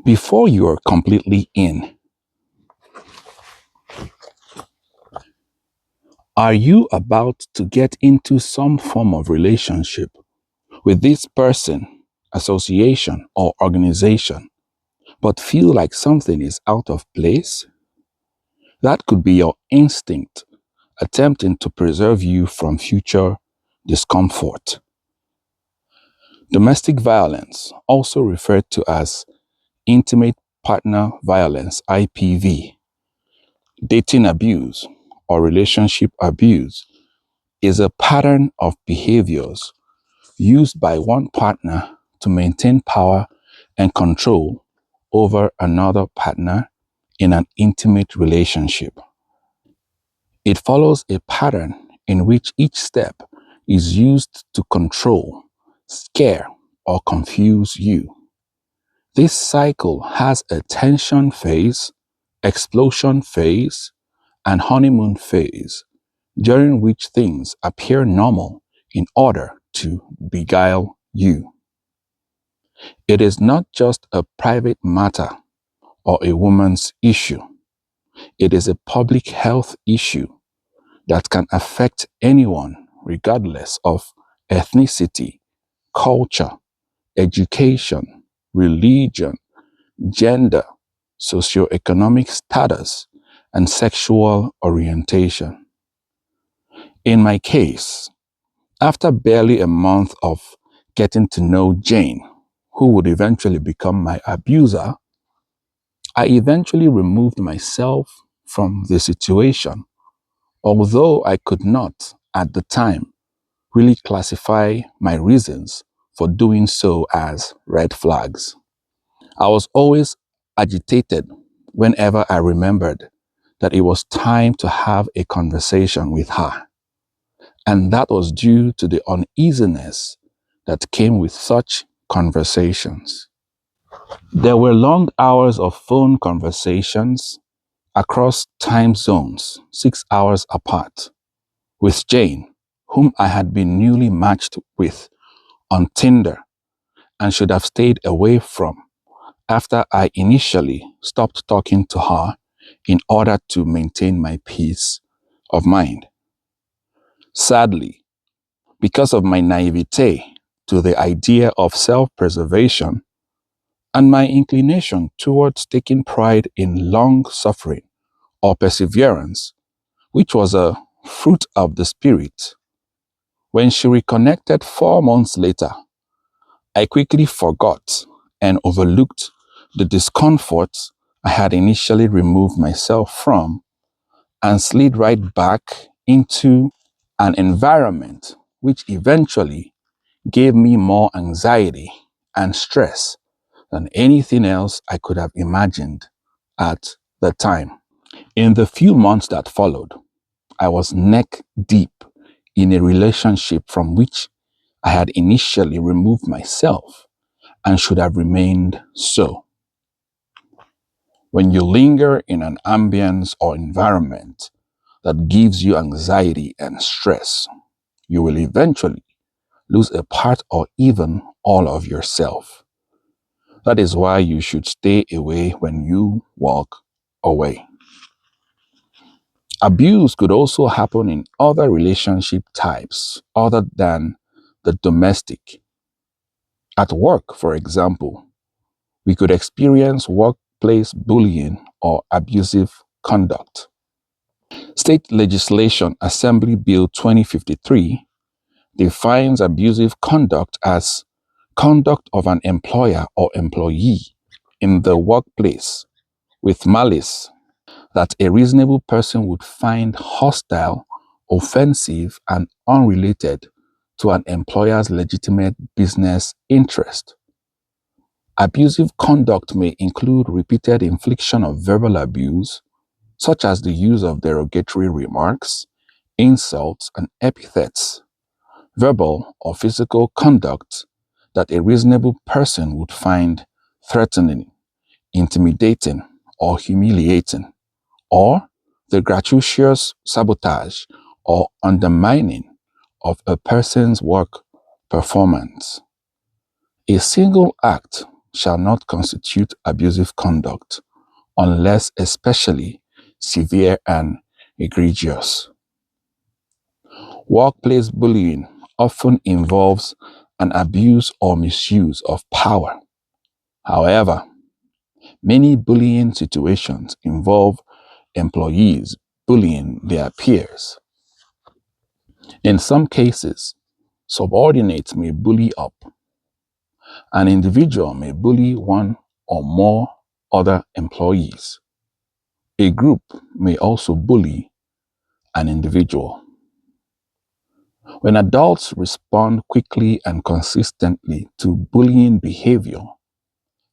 Before you are completely in, are you about to get into some form of relationship with this person, association, or organization, but feel like something is out of place? That could be your instinct attempting to preserve you from future discomfort. Domestic violence, also referred to as intimate partner violence, IPV, dating abuse, or relationship abuse, is a pattern of behaviors used by one partner to maintain power and control over another partner in an intimate relationship. It follows a pattern in which each step is used to control, scare, or confuse you. This cycle has a tension phase, explosion phase, and honeymoon phase, during which things appear normal in order to beguile you. It is not just a private matter or a woman's issue. It is a public health issue that can affect anyone regardless of ethnicity, culture, education, religion, gender, socioeconomic status, and sexual orientation. In my case, after barely a month of getting to know Jane, who would eventually become my abuser, I eventually removed myself from the situation, although I could not, at the time, really classify my reasons for doing so as red flags. I was always agitated whenever I remembered that it was time to have a conversation with her. And that was due to the uneasiness that came with such conversations. There were long hours of phone conversations across time zones, 6 hours apart, with Jane, whom I had been newly matched with on Tinder and should have stayed away from after I initially stopped talking to her in order to maintain my peace of mind. Sadly, because of my naivete to the idea of self-preservation and my inclination towards taking pride in long suffering or perseverance, which was a fruit of the Spirit, when she reconnected 4 months later, I quickly forgot and overlooked the discomfort I had initially removed myself from and slid right back into an environment which eventually gave me more anxiety and stress than anything else I could have imagined at the time. In the few months that followed, I was neck deep in a relationship from which I had initially removed myself and should have remained so. When you linger in an ambience or environment that gives you anxiety and stress, you will eventually lose a part or even all of yourself. That is why you should stay away when you walk away. Abuse could also happen in other relationship types other than the domestic. At work, for example, we could experience workplace bullying or abusive conduct. State legislation Assembly Bill 2053 defines abusive conduct as conduct of an employer or employee in the workplace with malice that a reasonable person would find hostile, offensive, and unrelated to an employer's legitimate business interest. Abusive conduct may include repeated infliction of verbal abuse, such as the use of derogatory remarks, insults, and epithets, verbal or physical conduct that a reasonable person would find threatening, intimidating, or humiliating, or the gratuitous sabotage or undermining of a person's work performance. A single act shall not constitute abusive conduct unless especially severe and egregious. Workplace bullying often involves an abuse or misuse of power. However, many bullying situations involve employees bullying their peers. In some cases, subordinates may bully up. An individual may bully one or more other employees. A group may also bully an individual. When adults respond quickly and consistently to bullying behavior,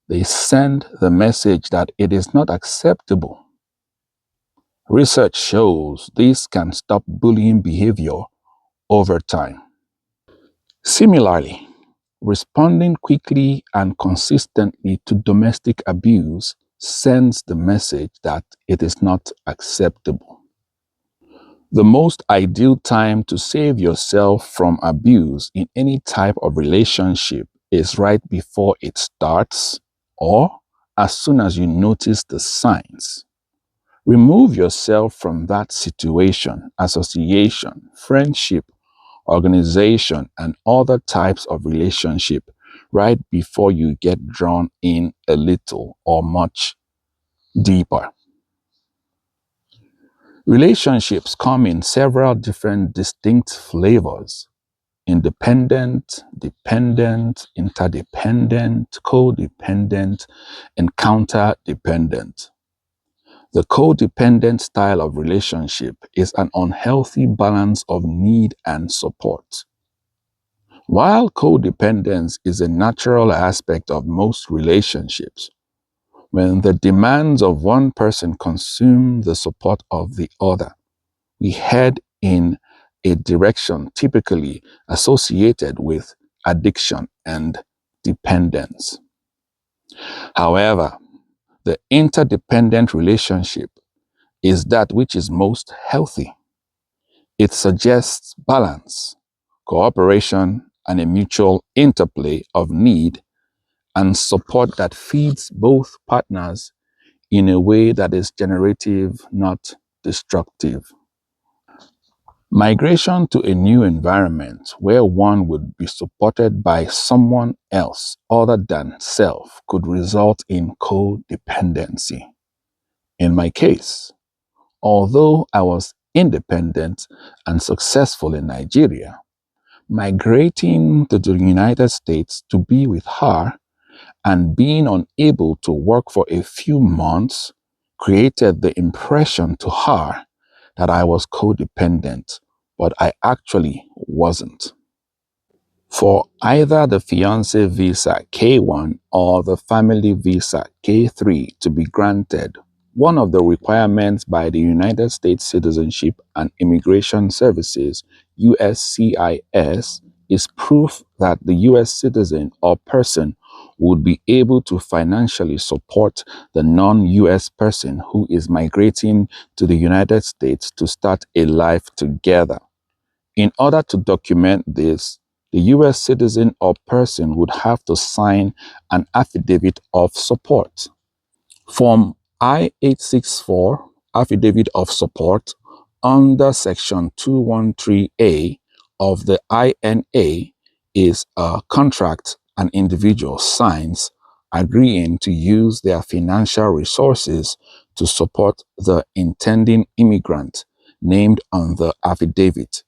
they send the message that it is not acceptable. Research shows this can stop bullying behavior over time. Similarly, responding quickly and consistently to domestic abuse sends the message that it is not acceptable. The most ideal time to save yourself from abuse in any type of relationship is right before it starts or as soon as you notice the signs. Remove yourself from that situation, association, friendship, organization, and other types of relationship right before you get drawn in a little or much deeper. Relationships come in several different distinct flavors: independent, dependent, interdependent, codependent, and counterdependent. The codependent style of relationship is an unhealthy balance of need and support. While codependence is a natural aspect of most relationships, when the demands of one person consume the support of the other, we head in a direction typically associated with addiction and dependence. However, the interdependent relationship is that which is most healthy. It suggests balance, cooperation, and a mutual interplay of need and support that feeds both partners in a way that is generative, not destructive. Migration to a new environment where one would be supported by someone else other than self could result in codependency. In my case, although I was independent and successful in Nigeria, migrating to the United States to be with her and being unable to work for a few months created the impression to her that I was codependent, but I actually wasn't. For either the fiancé visa K1 or the family visa K3 to be granted, one of the requirements by the United States Citizenship and Immigration Services, USCIS, is proof that the U.S. citizen or person would be able to financially support the non-U.S. person who is migrating to the United States to start a life together. In order to document this, the U.S. citizen or person would have to sign an affidavit of support. Form I-864, Affidavit of Support, under Section 213A of the INA is a contract an individual signs agreeing to use their financial resources to support the intending immigrant named on the affidavit.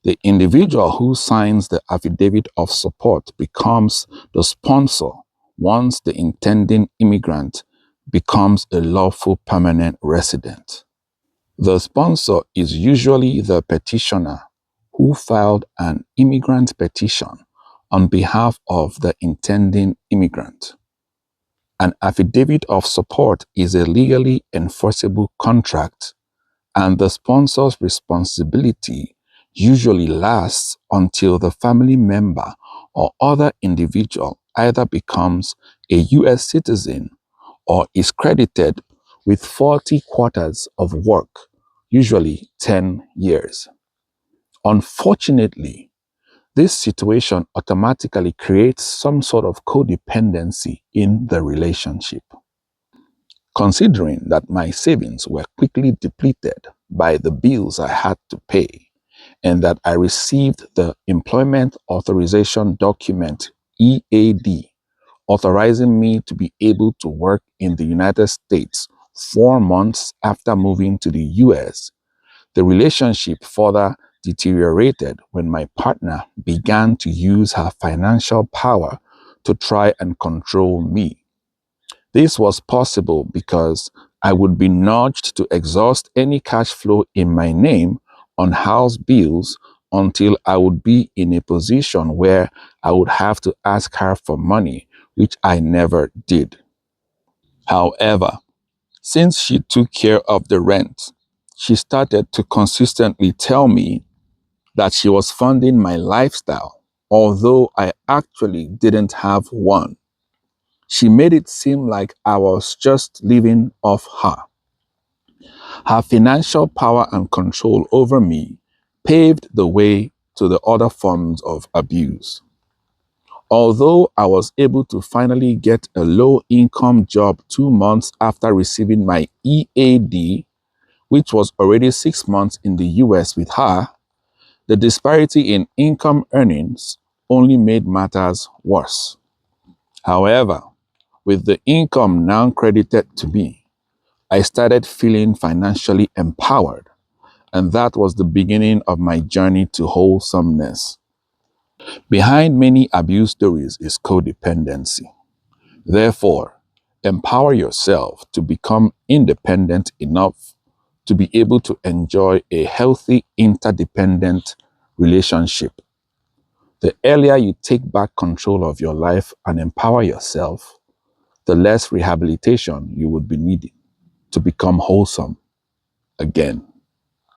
The individual who signs the affidavit of support becomes the sponsor once the intending immigrant becomes a lawful permanent resident. The sponsor is usually the petitioner who filed an immigrant petition on behalf of the intending immigrant. An affidavit of support is a legally enforceable contract, and the sponsor's responsibility usually lasts until the family member or other individual either becomes a U.S. citizen or is credited with 40 quarters of work, usually 10 years. Unfortunately, This situation automatically creates some sort of codependency in the relationship. Considering that my savings were quickly depleted by the bills I had to pay, and that I received the Employment Authorization Document EAD, authorizing me to be able to work in the United States 4 months after moving to the US, the relationship further deteriorated when my partner began to use her financial power to try and control me. This was possible because I would be nudged to exhaust any cash flow in my name on house bills until I would be in a position where I would have to ask her for money, which I never did. However, since she took care of the rent, she started to consistently tell me that she was funding my lifestyle, although I actually didn't have one. She made it seem like I was just living off her. Her financial power and control over me paved the way to the other forms of abuse. Although I was able to finally get a low-income job 2 months after receiving my EAD, which was already 6 months in the US with her, the disparity in income earnings only made matters worse. However, with the income now credited to me, I started feeling financially empowered, and that was the beginning of my journey to wholesomeness. Behind many abuse stories is codependency. Therefore, empower yourself to become independent enough to be able to enjoy a healthy interdependent relationship. The earlier you take back control of your life and empower yourself, the less rehabilitation you would be needing to become wholesome again.